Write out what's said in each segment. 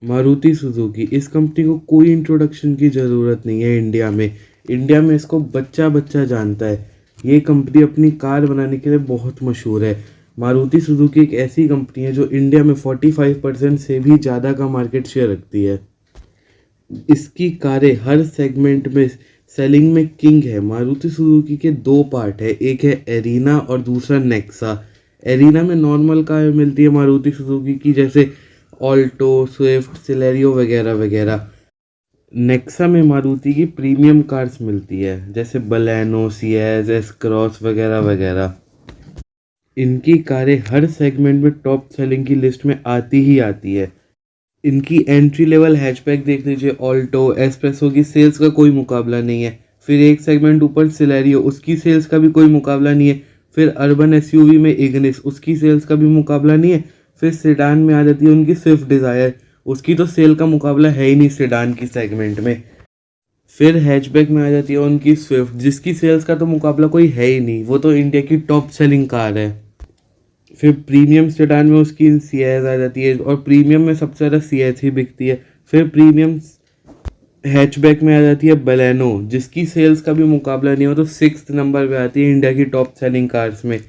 Maruti Suzuki, इस company को कोई इंट्रोडक्शन की ज़रूरत नहीं है इंडिया में। इंडिया में इसको बच्चा बच्चा जानता है। ये कंपनी अपनी कार बनाने के लिए बहुत मशहूर है। मारुति सुजुकी एक ऐसी कंपनी है जो इंडिया में 45% से भी ज़्यादा का मार्केट शेयर रखती है। इसकी कारें हर सेगमेंट में सेलिंग में किंग है। मारुति सुजुकी के दो पार्ट है, एक है एरिना और दूसरा नेक्सा। एरिना में नॉर्मल कार मिलती है मारुति सुजुकी की, जैसे ऑल्टो, स्विफ्ट, सिलेरियो वगैरह वगैरह। नेक्सा में मारुति की प्रीमियम कार्स मिलती है, जैसे बलेनो, सियाज, एस क्रॉस वगैरह वगैरह। इनकी कारें हर सेगमेंट में टॉप सेलिंग की लिस्ट में आती ही आती है। इनकी एंट्री लेवल हैचबैक देख लीजिए, ऑल्टो, एस्प्रेसो की सेल्स का कोई मुकाबला नहीं है। फिर एक सेगमेंट ऊपर सिलेरियो, उसकी सेल्स का भी कोई मुकाबला नहीं है। फिर अर्बन एसयूवी में इग्निस, उसकी सेल्स का भी मुकाबला नहीं है। फिर सेडान में आ जाती है उनकी स्विफ्ट डिज़ायर, उसकी तो सेल का मुकाबला है ही नहीं सेडान की सेगमेंट में। फिर हैचबैक में आ जाती है उनकी स्विफ्ट, जिसकी सेल्स का तो मुकाबला कोई है ही नहीं, वो तो इंडिया की टॉप सेलिंग कार है। फिर प्रीमियम सेडान में उसकी सियाज आ जाती है, और प्रीमियम में सबसे ज़्यादा सियाज ही बिकती है। फिर प्रीमियम हैचबैक में आ जाती है बलेनो, जिसकी सेल्स का भी मुकाबला नहीं हो, तो 6th नंबर पे आती है इंडिया की टॉप सेलिंग कार्स में।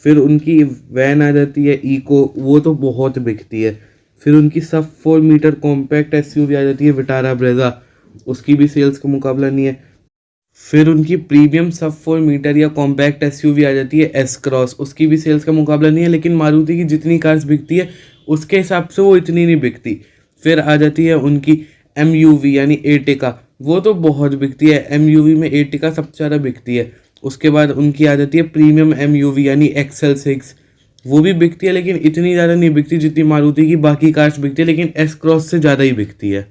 फिर उनकी वैन आ जाती है इको, वो तो बहुत बिकती है। फिर उनकी सब 4 मीटर कॉम्पैक्ट एसयूवी आ जाती है विटारा ब्रेजा, उसकी भी सेल्स का मुकाबला नहीं है। फिर उनकी प्रीमियम सब 4 मीटर या कॉम्पैक्ट एसयूवी आ जाती है एस क्रॉस, उसकी भी सेल्स का मुकाबला नहीं है। लेकिन मारुति की जितनी कार्स बिकती है उसके हिसाब से वो इतनी नहीं बिकती। फिर आ जाती है उनकी एमयूवी यानी एर्टिगा, वो तो बहुत बिकती है। एमयूवी में एर्टिगा सबसे ज़्यादा बिकती है। उसके बाद उनकी आ जाती है प्रीमियम एमयूवी यानी XL6, वो भी बिकती है, लेकिन इतनी ज़्यादा नहीं बिकती जितनी मारुति की बाकी कार्स बिकती है, लेकिन एस क्रॉस से ज़्यादा ही बिकती है।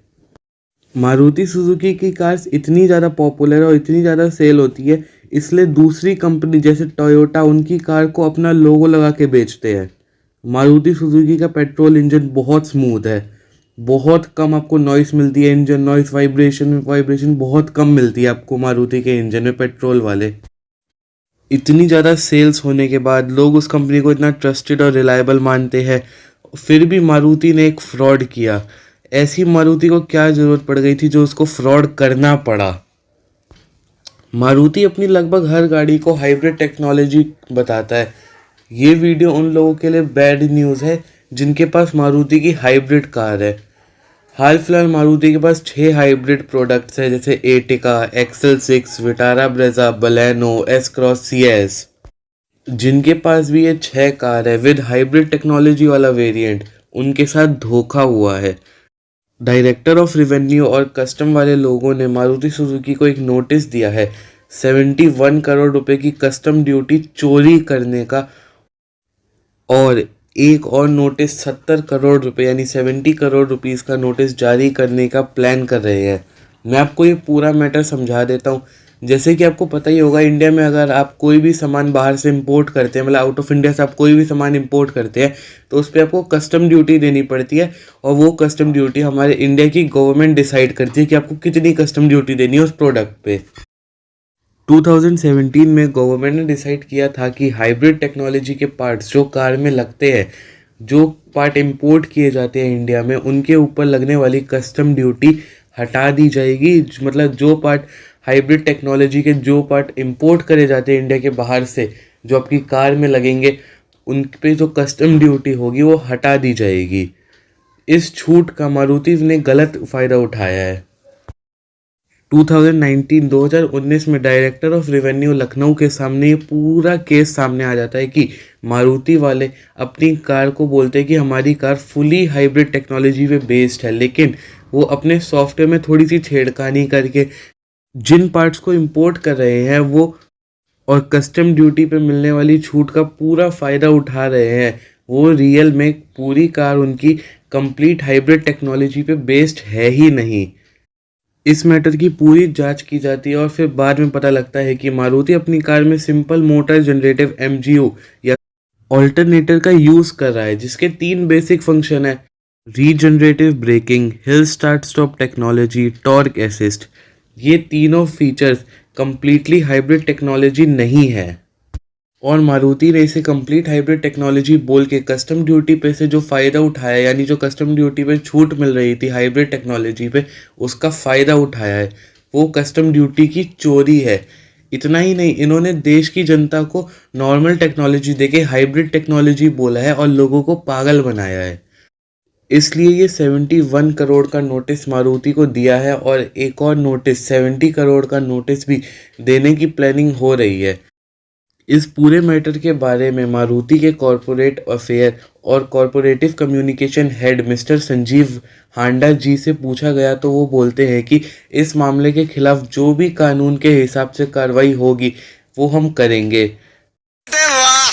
मारुति सुजुकी की कार्स इतनी ज़्यादा पॉपुलर और इतनी ज़्यादा सेल होती है, इसलिए दूसरी कंपनी जैसे टोयोटा उनकी कार को अपना लोगो लगा के बेचते हैं। मारुति सुजुकी का पेट्रोल इंजन बहुत स्मूथ है, बहुत कम आपको नॉइस मिलती है। इंजन नॉइस, वाइब्रेशन बहुत कम मिलती है आपको मारुति के इंजन में, पेट्रोल वाले। इतनी ज़्यादा सेल्स होने के बाद लोग उस कंपनी को इतना ट्रस्टेड और रिलायबल मानते हैं, फिर भी मारुति ने एक फ्रॉड किया। ऐसी मारुति को क्या ज़रूरत पड़ गई थी जो उसको फ्रॉड करना पड़ा। मारुति अपनी लगभग हर गाड़ी को हाइब्रिड टेक्नोलॉजी बताता है। ये वीडियो उन लोगों के लिए बैड न्यूज़ है जिनके पास मारुति की हाइब्रिड कार है। हाल फिलहाल मारुति के पास 6 हाइब्रिड प्रोडक्ट्स हैं, जैसे Ertiga, XL6, Vitara Brezza, Baleno, S cross, Ciaz. जिनके पास भी ये 6 कार है विद हाइब्रिड टेक्नोलॉजी वाला वेरिएंट, उनके साथ धोखा हुआ है। डायरेक्टर ऑफ रेवेन्यू और कस्टम वाले लोगों ने मारुति सुजुकी को एक नोटिस दिया है 71 करोड़ रुपए की कस्टम ड्यूटी चोरी करने का, और एक और नोटिस 70 करोड़ रुपए यानी 70 करोड़ रुपीस का नोटिस जारी करने का प्लान कर रहे हैं। मैं आपको ये पूरा मैटर समझा देता हूँ। जैसे कि आपको पता ही होगा, इंडिया में अगर आप कोई भी सामान बाहर से इंपोर्ट करते हैं, मतलब आउट ऑफ इंडिया से आप कोई भी सामान इंपोर्ट करते हैं, तो उस पर आपको कस्टम ड्यूटी देनी पड़ती है। और वो कस्टम ड्यूटी हमारे इंडिया की गवर्नमेंट डिसाइड करती है कि आपको कितनी कस्टम ड्यूटी देनी है उस प्रोडक्ट पे। 2017 में गवर्नमेंट ने डिसाइड किया था कि हाइब्रिड टेक्नोलॉजी के पार्ट्स जो कार में लगते हैं, जो पार्ट इंपोर्ट किए जाते हैं इंडिया में, उनके ऊपर लगने वाली कस्टम ड्यूटी हटा दी जाएगी। मतलब जो पार्ट हाइब्रिड टेक्नोलॉजी के जो पार्ट इंपोर्ट करे जाते हैं इंडिया के बाहर से, जो आपकी कार में लगेंगे, उन पे जो कस्टम ड्यूटी होगी वो हटा दी जाएगी। इस छूट का मारुति ने गलत फ़ायदा उठाया है। 2019 में डायरेक्टर ऑफ रेवेन्यू लखनऊ के सामने ये पूरा केस सामने आ जाता है कि मारुति वाले अपनी कार को बोलते हैं कि हमारी कार फुली हाइब्रिड टेक्नोलॉजी पे बेस्ड है, लेकिन वो अपने सॉफ्टवेयर में थोड़ी सी छेड़खानी करके जिन पार्ट्स को इंपोर्ट कर रहे हैं वो और कस्टम ड्यूटी पे मिलने वाली छूट का पूरा फ़ायदा उठा रहे हैं। वो रियल में पूरी कार उनकी कंप्लीट हाइब्रिड टेक्नोलॉजी पे बेस्ड है ही नहीं। इस मैटर की पूरी जांच की जाती है और फिर बाद में पता लगता है कि मारुति अपनी कार में सिंपल मोटर जनरेटिव MGU या ऑल्टरनेटर का यूज़ कर रहा है, जिसके 3 बेसिक फंक्शन है: regenerative braking, hill start stop technology, torque assist. ये तीनों फीचर्स कंप्लीटली हाइब्रिड टेक्नोलॉजी नहीं है। और मारुति ने इसे कंप्लीट हाइब्रिड टेक्नोलॉजी बोल के कस्टम ड्यूटी पे से जो फ़ायदा उठाया, यानी जो कस्टम ड्यूटी पे छूट मिल रही थी हाइब्रिड टेक्नोलॉजी पे, उसका फ़ायदा उठाया है। वो कस्टम ड्यूटी की चोरी है। इतना ही नहीं, इन्होंने देश की जनता को नॉर्मल टेक्नोलॉजी देके हाइब्रिड टेक्नोलॉजी बोला है और लोगों को पागल बनाया है। इसलिए ये 71 करोड़ का नोटिस मारुति को दिया है और एक और नोटिस 70 करोड़ का नोटिस भी देने की प्लानिंग हो रही है। इस पूरे मैटर के बारे में मारुति के कॉरपोरेट अफेयर और corporative communication head mister Sanjeev Handa ji से पूछा गया तो वो बोलते हैं कि इस मामले के खिलाफ जो भी कानून के हिसाब से कार्रवाई होगी वो हम करेंगे। अरे वाह,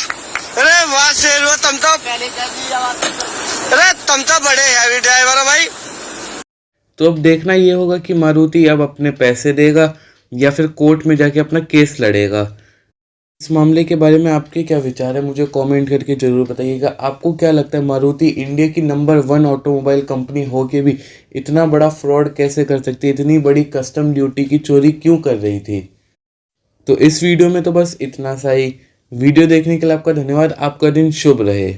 अरे वाह शेरवा, तुम तो बड़े हैवी ड्राइवर हो भाई। तो अब देखना ये होगा कि मारुति अब अपने पैसे देगा या फिर कोर्ट में जाके अपना केस लड़ेगा। इस मामले के बारे में आपके क्या विचार है, मुझे कमेंट करके ज़रूर बताइएगा। आपको क्या लगता है मारुति इंडिया की नंबर 1 ऑटोमोबाइल कंपनी हो के भी इतना बड़ा फ्रॉड कैसे कर सकती है, इतनी बड़ी कस्टम ड्यूटी की चोरी क्यों कर रही थी। तो इस वीडियो में तो बस इतना सा ही। वीडियो देखने के लिए आपका धन्यवाद। आपका दिन शुभ रहे।